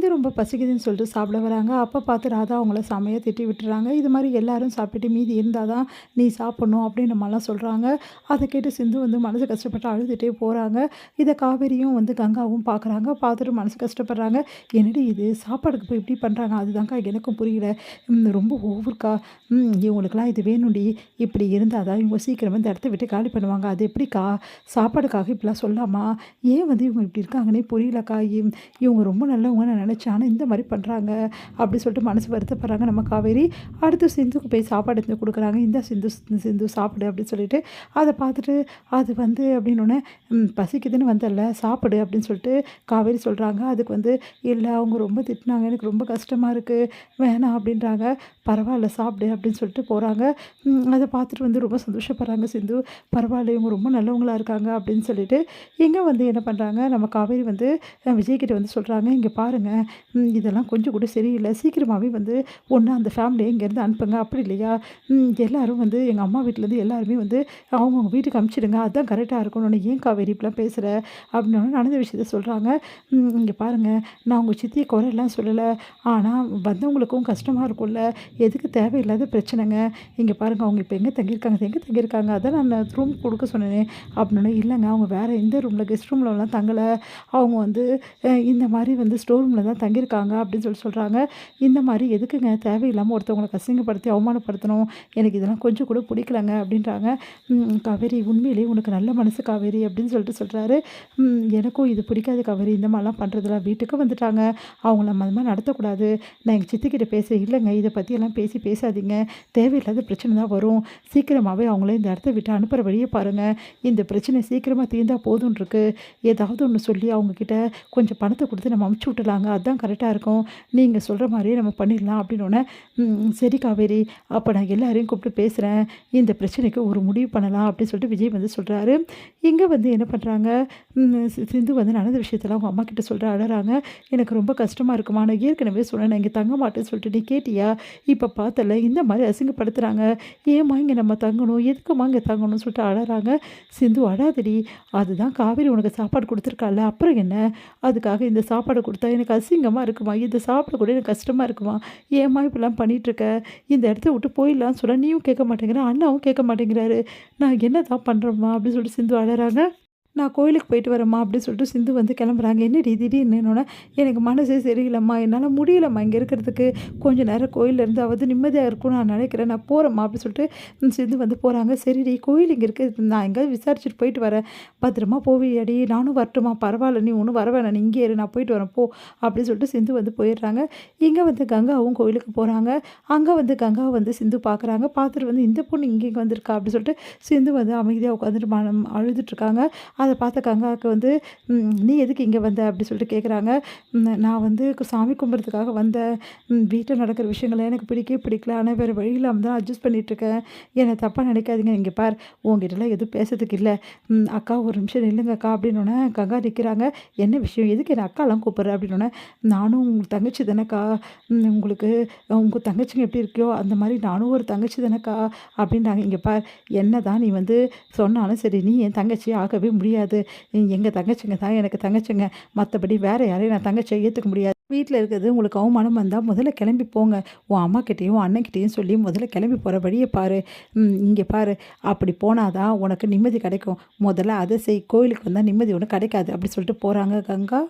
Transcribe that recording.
சிந்து ரொம்ப பசிக்குதுன்னு சொல்லிட்டு சாப்பிட வராங்க. அப்போ பார்த்து ராதா அவங்கள செமையா திட்டி விட்டுறாங்க. இது மாதிரி எல்லாரும் சாப்பிட்டுட்டு மீதி இருந்தால் தான் நீ சாப்பிட்ணும் அப்படின்ற மாதிரிலாம் சொல்கிறாங்க. அதை கேட்டு சிந்து வந்து மனசு கஷ்டப்பட்டு அழுதுகிட்டே போகிறாங்க. இதை காவேரியும் வந்து கங்காவும் பார்க்குறாங்க. பார்த்துட்டு மனசு கஷ்டப்படுறாங்க. என்னடி இது சாப்பாடுக்கு போய் இப்படி பண்ணுறாங்க, அதுதான்க்கா எனக்கும் புரியல. ரொம்ப ஓவர்க்கா. இவங்களுக்குலாம் இது வேணும்டி. இப்படி இருந்தால் தான் இவங்க சீக்கிரமாக இந்த இடத்த விட்டு காலி பண்ணுவாங்க. அது எப்படிக்கா சாப்பாடுக்காக இப்படிலாம் சொல்லாமா? ஏன் வந்து இவங்க இப்படி இருக்காங்கன்னே புரியலக்கா. இவங்க ரொம்ப நல்லவங்க நான் நினச்சேன். ஆனால் இந்த மாதிரி பண்ணுறாங்க அப்படி சொல்லிட்டு மனசு வருத்தப்படுறாங்க நம்ம காவேரி. அடுத்து சிந்துக்கு போய் சாப்பாடு எடுத்து கொடுக்குறாங்க. இந்த சிந்து சிந்து சாப்பிடு அப்படின்னு சொல்லிட்டு அதை பார்த்துட்டு அது வந்து அப்படின்னோடனே பசிக்குதுன்னு வந்தல்ல சாப்பிடு அப்படின்னு சொல்லிட்டு காவேரி சொல்கிறாங்க. அதுக்கு வந்து இல்லை அவங்க ரொம்ப திட்டினாங்க, எனக்கு ரொம்ப கஷ்டமாக இருக்குது, வேணாம் அப்படின்றாங்க. பரவாயில்ல சாப்பிடு அப்படின்னு சொல்லிட்டு போகிறாங்க. அதை பார்த்துட்டு வந்து ரொம்ப சந்தோஷப்படுறாங்க சிந்து. பரவாயில்ல இவங்க ரொம்ப நல்லவங்களாக இருக்காங்க அப்படின்னு சொல்லிட்டு இங்கே வந்து என்ன பண்ணுறாங்க நம்ம காவேரி வந்து விஜய்கிட்ட வந்து சொல்கிறாங்க, இங்கே பாருங்கள் இதெல்லாம் கொஞ்சம் கூட சரியில்லை, சீக்கிரமாகவே வந்து ஒன்று அந்த ஃபேமிலியை இங்கேருந்து அனுப்புங்க, அப்படி இல்லையா எல்லோரும் வந்து எங்கள் அம்மா வீட்டிலேருந்து எல்லாருமே வந்து அவங்கவுங்க வீட்டுக்கு அனுப்பிச்சிடுங்க, அதுதான் கரெக்டாக இருக்கணும்னு ஏன் காவேரி இப்படிலாம் பேசுகிற அப்படின்னு நடந்த விஷயத்த சொல்கிறாங்க. இங்கே பாருங்கள் நான் உங்கள் சித்தியை குறையெல்லாம் சொல்லலை, ஆனால் வந்தவங்களுக்கும் கஷ்டமாக இருக்கும்ல, எதுக்கு தேவையில்லாத பிரச்சனைங்க. இங்கே பாருங்கள் அவங்க இப்போ எங்கே தங்கியிருக்காங்க அதான் நான் ரூம் கொடுக்க சொன்னேன் அப்படின்னா, இல்லைங்க அவங்க வேறு எந்த ரூமில் கெஸ்ட் ரூம்லலாம் தங்கலை, அவங்க வந்து இந்த மாதிரி வந்து ஸ்டோர் ரூமில் தான் தங்கியிருக்காங்க அப்படின்னு சொல்கிறாங்க. இந்த மாதிரி எதுக்குங்க தேவையில்லாமல் ஒருத்தவங்களை கசிங்கப்படுத்தி அவமானப்படுத்தணும், எனக்கு இதெல்லாம் கொஞ்சம் கூட பிடிக்கலங்க அப்படின்றாங்க. காவேரி உண்மையிலேயே உனக்கு நல்ல மனசு காவேரி அப்படின்னு சொல்கிறாரு. எனக்கும் இது பிடிக்காது காவேரி, இந்த மாதிரிலாம் பண்ணுறதுல வீட்டுக்கு வந்துட்டாங்க, அவங்கள அந்த மாதிரி நடத்தக்கூடாது, நான் எங்கள் சித்திக்கிட்ட பேசுகிறேன், இல்லைங்க இதை பற்றியெல்லாம் பேசாதீங்க, தேவையில்லாத பிரச்சனை தான் வரும், சீக்கிரமாகவே அவங்கள இந்த இடத்த விட்டு அனுப்புகிற வழியை பாருங்கள், இந்த பிரச்சனை சீக்கிரமாக தீர்ந்தால் போதும்னு இருக்கு, ஏதாவது ஒன்று சொல்லி அவங்கக்கிட்ட கொஞ்சம் பணத்தை கொடுத்து நம்ம அமுச்சு விட்டுலாங்க, அதுதான் கரெக்டாக இருக்கும், நீங்கள் சொல்கிற மாதிரியே நம்ம பண்ணிடலாம் அப்படின்னோடனே சரி காவேரி அப்போ நான் எல்லாரையும் கூப்பிட்டு பேசுகிறேன், இந்த பிரச்சனைக்கு ஒரு முடிவு பண்ணலாம் அப்படின்னு சொல்லிட்டு விஜய் வந்து சொல்கிறாரு. இங்கே வந்து என்ன பண்ணுறாங்க சிந்து வந்து நடந்த விஷயத்தெல்லாம் அவங்க அம்மா கிட்ட சொல்கிற அழறாங்க. எனக்கு ரொம்ப கஷ்டமாக இருக்குமா, நான் ஏற்கனவே சொன்னேன் நான் இங்கே தங்க மாட்டேன்னு சொல்லிட்டு, நீ கேட்டியா, இப்போ பார்த்தல இந்த மாதிரி அசிங்கப்படுத்துகிறாங்க, ஏம்மா இங்கே நம்ம தங்கணும், எதுக்குமா இங்கே தங்கணும்னு சொல்லிட்டு அழறாங்க. சிந்து அழாதடி, அதுதான் காவேரி உனக்கு சாப்பாடு கொடுத்துருக்கால, அப்புறம் என்ன, அதுக்காக இந்த சாப்பாடு கொடுத்தா எனக்கு அசிங்கமாக இருக்குமா, இந்த சாப்பிட கூட எனக்கு கஷ்டமாக இருக்குமா, ஏம்மா இப்படிலாம் பண்ணிகிட்ருக்க, இந்த இடத்த விட்டு போயிடலான்னு சொல்ல நீயும் கேட்க மாட்டேங்கிற, அண்ணாவும் கேட்க மாட்டேங்கிறாரு, நான் என்ன தான் பண்ணுறோம்மா அப்படின்னு சொல்லிட்டு சிந்து அழறாங்க. நான் கோயிலுக்கு போயிட்டு வரேம்மா அப்படின்னு சொல்லிட்டு சிந்து வந்து கிளம்புறாங்க. என்ன திடீர்னு எனக்கு மனசே சரியில்லைம்மா, என்னால் முடியலம்மா இங்கே இருக்கிறதுக்கு, கொஞ்சம் நேரம் கோயிலில் இருந்தாவது நிம்மதியாக இருக்கும்னு நான் நினைக்கிறேன், நான் போகிறேம்மா அப்படின்னு சொல்லிட்டு சிந்து வந்து போகிறாங்க. சரிடி கோயில் இங்கே இருக்குது, நான் எங்கேயாவது விசாரிச்சுட்டு போயிட்டு வரேன், பத்திரமா போவியாடி, நானும் வரட்டுமா, பரவாயில்ல நீ ஒன்றும் வர வேணாம், நீ இங்கே இரு, நான் போயிட்டு வரேன் போ அப்படின்னு சொல்லிட்டு சிந்து வந்து போயிடுறாங்க. இங்கே வந்து கங்காவும் கோயிலுக்கு போகிறாங்க. அங்கே வந்து கங்காவை வந்து சிந்து பார்க்குறாங்க. பார்த்துட்டு வந்து இந்த பொண்ணு இங்கே வந்திருக்கா அப்படின்னு சொல்லிட்டு சிந்து வந்து அமைதியாக உட்காந்துட்டு அழுதுட்ருக்காங்க. அதை பார்த்த கங்காவுக்கு வந்து நீ எதுக்கு இங்கே வந்த அப்படி சொல்லிட்டு கேட்குறாங்க. நான் வந்து சாமி கும்பிட்றதுக்காக வந்தேன், வீட்டில் நடக்கிற விஷயங்களை எனக்கு பிடிக்கல, ஆனால் வேறு வழி இல்லாமல் தான் அட்ஜஸ்ட் பண்ணிகிட்ருக்கேன், என்னை தப்பாக நினைக்காதீங்க, இங்கே பார் உங்ககிட்டலாம் எதுவும் பேசுறதுக்கு இல்லை, அக்கா ஒரு நிமிஷம் நில்லுங்க அக்கா அப்படின்னோடனே கங்கா நிற்கிறாங்க. என்ன விஷயம், எதுக்கு என்னை அக்காலாம் கூப்பிட்ற அப்படின்னோடனே, நானும் உங்கள் தங்கச்சி தானேக்கா, உங்களுக்கு உங்கள் தங்கச்சிங்க எப்படி இருக்கியோ அந்த மாதிரி நானும் ஒரு தங்கச்சி தானேக்கா அப்படின்றாங்க. இங்கே பார் என்ன தான் நீ வந்து சொன்னாலும் சரி, நீ என் தங்கச்சி ஆகவே முடியாது, எங்கள் தங்கச்சிங்க தான் எனக்கு தங்கச்சிங்க, மற்றபடி வேறு யாரையும் நான் தங்கச்சியை ஏற்றுக்க முடியாது, வீட்டில் இருக்கிறது உங்களுக்கு அவமானம் வந்தால் முதல்ல கிளம்பி போங்க, உன் அம்மாக்கிட்டேயும் அண்ணன்கிட்டையும் சொல்லி முதல்ல கிளம்பி போகிற வழியை பாரு, இங்கே பாரு அப்படி போனாதான் உனக்கு நிம்மதி கிடைக்கும், முதல்ல அதை செய், கோயிலுக்கு வந்தால் நிம்மதி ஒன்று கிடைக்காது அப்படி சொல்லிட்டு போகிறாங்க கங்கா.